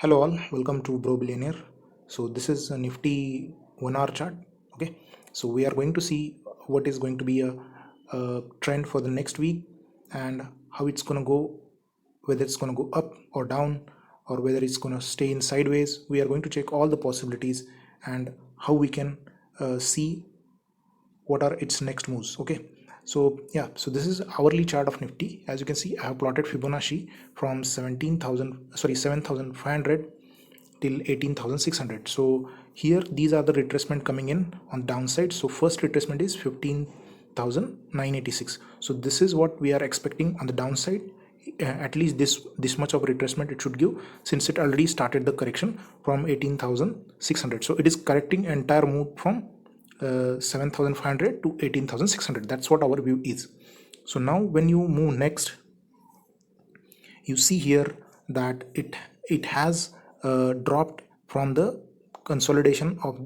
Hello all, welcome to Bro Billionaire. So this is a Nifty 1 hour chart. Okay, so we are going to see what is going to be a trend for the next week and how it's going to go, whether it's going to go up or down or whether it's going to stay in sideways. We are going to check all the possibilities and how we can see what are its next moves. Okay, so yeah, so this is hourly chart of Nifty. As you can see, I have plotted Fibonacci from 7,500 till 18,600. so here these are the retracement coming in on downside. So first retracement is 15,986. so this is what we are expecting on the downside. At least this much of retracement it should give, since it already started the correction from 18,600. so it is correcting entire move from 7,500 to 18,600. That's what our view is. So now when you move next, you see here that it has dropped from the consolidation of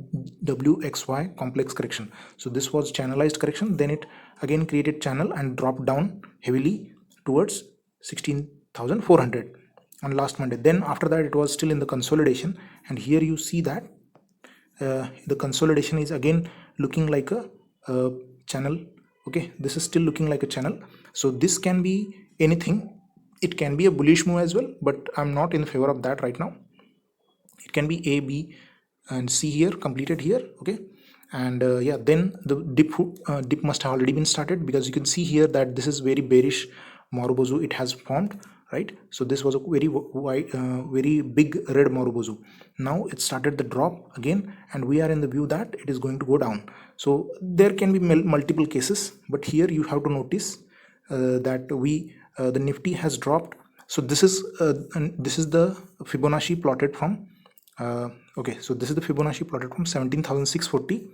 WXY complex correction. So this was channelized correction, then it again created channel and dropped down heavily towards 16,400 on last Monday. Then after that it was still in the consolidation, and here you see that the consolidation is again looking like a channel. Okay, this is still looking like a channel. So this can be anything. It can be a bullish move as well, but I'm not in favor of that right now. It can be A, B and C here, completed here. Okay, and yeah, then the dip must have already been started, because you can see here that this is very bearish Marubozu it has formed, right? So this was a very wide very big red Marubozu. Now it started the drop again, and we are in the view that it is going to go down. So there can be multiple cases, but here you have to notice that the Nifty has dropped. So this is the Fibonacci plotted from okay, so this is the Fibonacci plotted from 17,640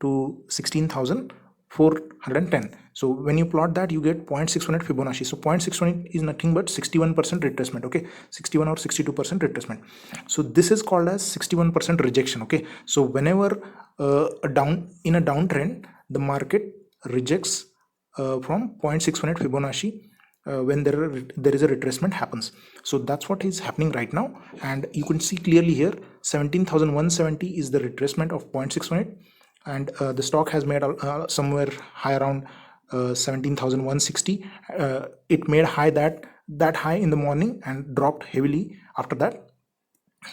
to 16,410. So when you plot that, you get 0.618 Fibonacci. So 0.618 is nothing but 61% retracement. Okay, 61 or 62% retracement. So this is called as 61% rejection. Okay, so whenever in a downtrend, the market rejects from 0.618 Fibonacci when there is a retracement happens. So that's what is happening right now, and you can see clearly here 17,170 is the retracement of 0.618, and the stock has made somewhere high around 17,160. It made high that high in the morning and dropped heavily after that.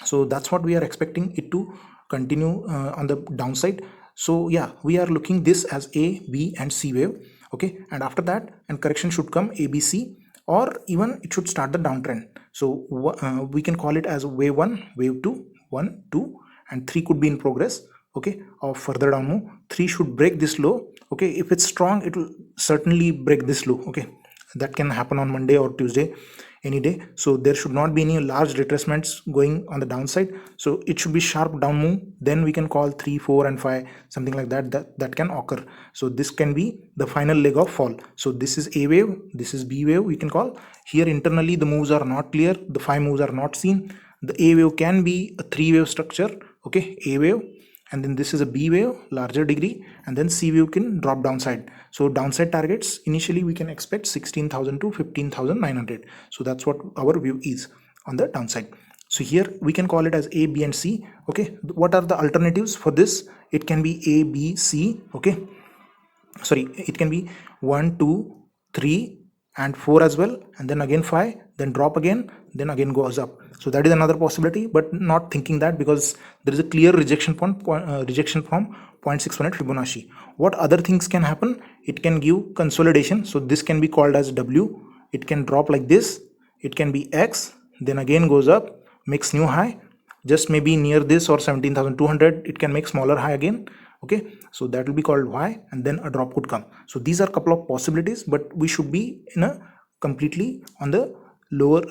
So that's what we are expecting it to continue on the downside. So yeah, we are looking this as A, B and C wave. Okay, and after that and correction should come ABC, or even it should start the downtrend. So we can call it as wave 1, wave 2, 1, 2 and 3 could be in progress. Okay, or further down move. 3 should break this low. Okay, if it's strong, it will certainly break this low. Okay, that can happen on Monday or Tuesday, any day. So there should not be any large retracements going on the downside. So it should be sharp down move. Then we can call 3, 4 and 5, something like that can occur. So this can be the final leg of fall. So this is A wave, this is B wave, we can call. Here internally the moves are not clear, the 5 moves are not seen. The A wave can be a 3 wave structure. Okay, A wave, and then this is a B wave, larger degree, and then C wave can drop downside. So downside targets initially we can expect 16,000 to 15,900. So that's what our view is on the downside. So here we can call it as A, B and C. Okay, what are the alternatives for this? It can be A, B, C. Okay, sorry, it can be 1, 2, 3 and 4 as well, and then again 5, then drop again, then again goes up. So that is another possibility, but not thinking that, because there is a clear rejection from 0.618 Fibonacci. What other things can happen? It can give consolidation. So this can be called as W. It can drop like this. It can be X, then again goes up, makes new high, just maybe near this or 17,200. It can make smaller high again. Okay, so that will be called Y, and then a drop could come. So these are a couple of possibilities, but we should be in a completely on the lower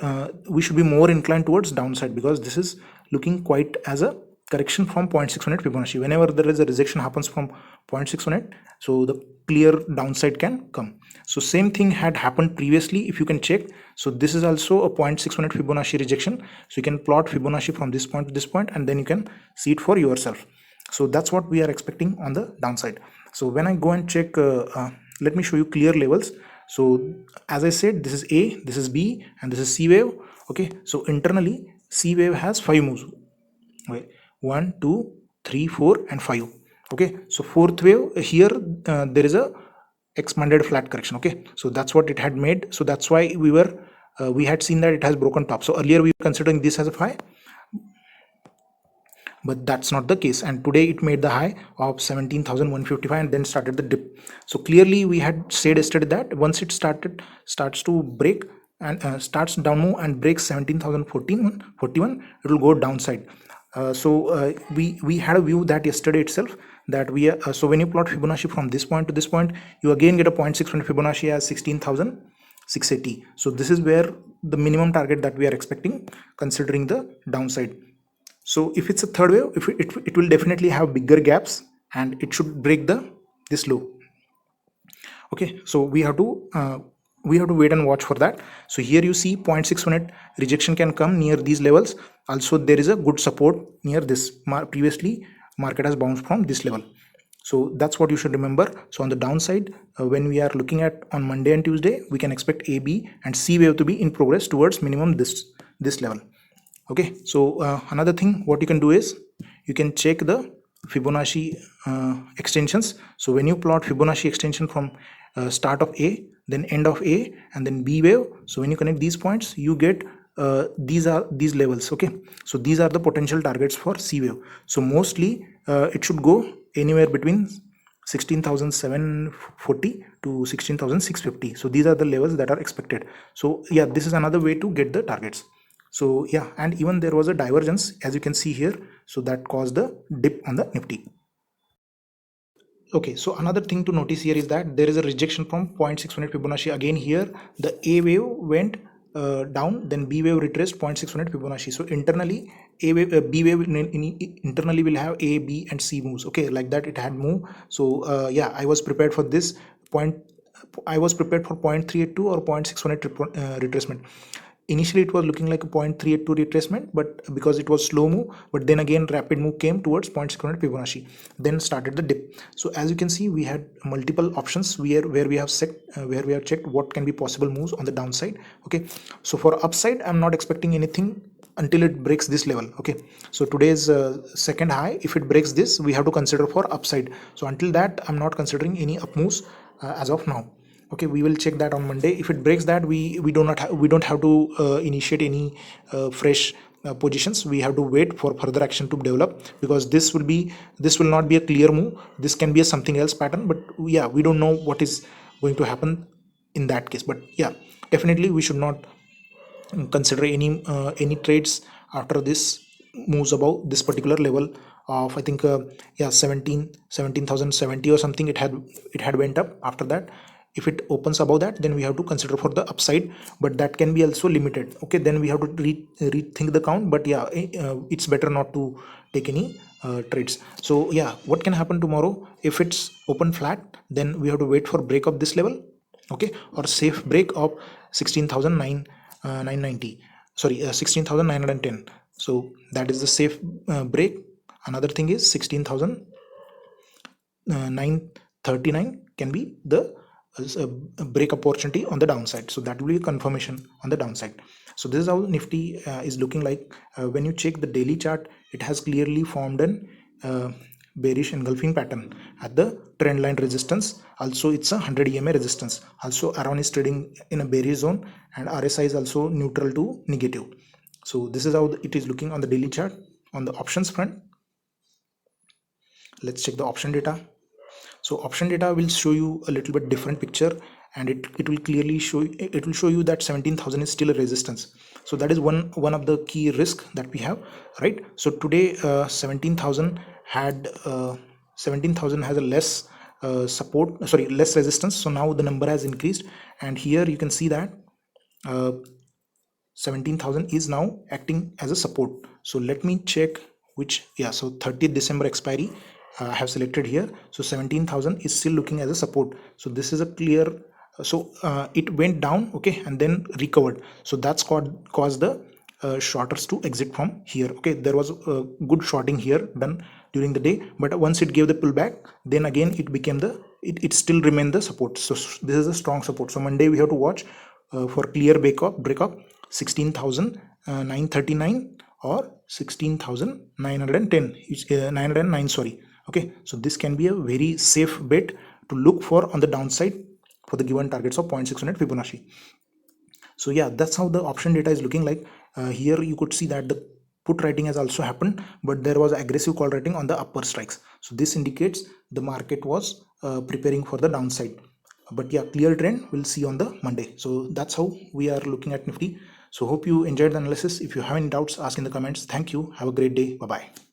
we should be more inclined towards downside, because this is looking quite as a correction from 0.618 Fibonacci. Whenever there is a rejection happens from 0.618, so the clear downside can come. So same thing had happened previously, if you can check. So this is also a 0.618 Fibonacci rejection. So you can plot Fibonacci from this point to this point, and then you can see it for yourself. So that's what we are expecting on the downside. So when I go and check, let me show you clear levels. So as I said, this is A, this is B and this is C wave. Okay, so internally C wave has 5 moves. Okay, 1, 2, 3, 4 and 5. Okay, so fourth wave here there is a expanded flat correction. Okay, so that's what it had made. So that's why we had seen that it has broken top. So earlier we were considering this as a high, but that's not the case, and today it made the high of 17,155 and then started the dip. So clearly we had said yesterday that once it starts to break and starts down move and breaks 17,041, it will go downside. We had a view that yesterday itself, that we are so when you plot Fibonacci from this point to this point, you again get a 0.61 Fibonacci as 16,680. so this is where the minimum target that we are expecting considering the downside. So if it's a third wave, if it will definitely have bigger gaps and it should break this low. Okay, so we have to wait and watch for that. So here you see 0.618 rejection can come near these levels. Also there is a good support near this. Previously market has bounced from this level. So that's what you should remember. So on the downside, when we are looking at on Monday and Tuesday, we can expect A, B and C wave to be in progress towards minimum this level. Okay, so another thing what you can do is you can check the Fibonacci extensions. So when you plot Fibonacci extension from start of A, then end of A and then B wave, so when you connect these points, you get these levels. Okay, so these are the potential targets for C wave. So mostly it should go anywhere between 16,740 to 16,650. so these are the levels that are expected. So yeah, this is another way to get the targets. So yeah, and even there was a divergence as you can see here, so that caused the dip on the Nifty. Okay, so another thing to notice here is that there is a rejection from 0.618 Fibonacci. Again here the A wave went down, then B wave retraced 0.618 Fibonacci. So internally A wave, B wave internally will have A, B and C moves. Okay, like that it had moved. So yeah, I was prepared for this point. I was prepared for 0.382 or 0.618 retracement. Initially it was looking like a 0.382 retracement, but because it was slow move, but then again rapid move came towards 0.618 Fibonacci, then started the dip. So as you can see, we had multiple options where we have checked what can be possible moves on the downside. Okay, so for upside I'm not expecting anything until it breaks this level. Okay, so today's second high, if it breaks this, we have to consider for upside. So until that I'm not considering any up moves as of now. Okay, we will check that on Monday. If it breaks that, we don't have to initiate any fresh positions. We have to wait for further action to develop, because this will not be a clear move. This can be a something else pattern, but yeah, we don't know what is going to happen in that case. But yeah, definitely we should not consider any trades after this moves above this particular level of, I think yeah, 17,070 or something. It had went up after that. If it opens above that, then we have to consider for the upside, but that can be also limited. Okay, then we have to rethink the count. But yeah, it's better not to take any trades. So yeah, what can happen tomorrow? If it's open flat, then we have to wait for break of this level. Okay, or safe break of 16,990, sorry, 16,910. so that is the safe break. Another thing is 16,939 can be the break opportunity on the downside. So that will be a confirmation on the downside. So this is how Nifty is looking like. When you check the daily chart, it has clearly formed an bearish engulfing pattern at the trend line resistance. Also it's a 100 EMA resistance. Also Around is trading in a bearish zone, and RSI is also neutral to negative. So this is how it is looking on the daily chart. On the options front, let's check the option data. So option data will show you a little bit different picture, and it will clearly show you that 17,000 is still a resistance. So that is one of the key risk that we have, right? So today 17,000 has a less support, sorry, less resistance. So now the number has increased, and here you can see that 17,000 is now acting as a support. So let me check which, yeah, so 30th December expiry I have selected here. So 17,000 is still looking as a support. So this is a clear, so it went down, okay, and then recovered. So that's caused the shorters to exit from here. Okay, there was good shorting here done during the day, but once it gave the pullback, then again it became it still remained the support. So this is a strong support. So Monday we have to watch for clear break up 16,939 or 16,910, 909, sorry. Okay, so this can be a very safe bet to look for on the downside for the given targets of 0.600 Fibonacci. So yeah, that's how the option data is looking like. Here you could see that the put writing has also happened, but there was aggressive call writing on the upper strikes. So this indicates the market was preparing for the downside. But yeah, clear trend we'll see on the Monday. So that's how we are looking at Nifty. So hope you enjoyed the analysis. If you have any doubts, ask in the comments. Thank you. Have a great day. Bye bye.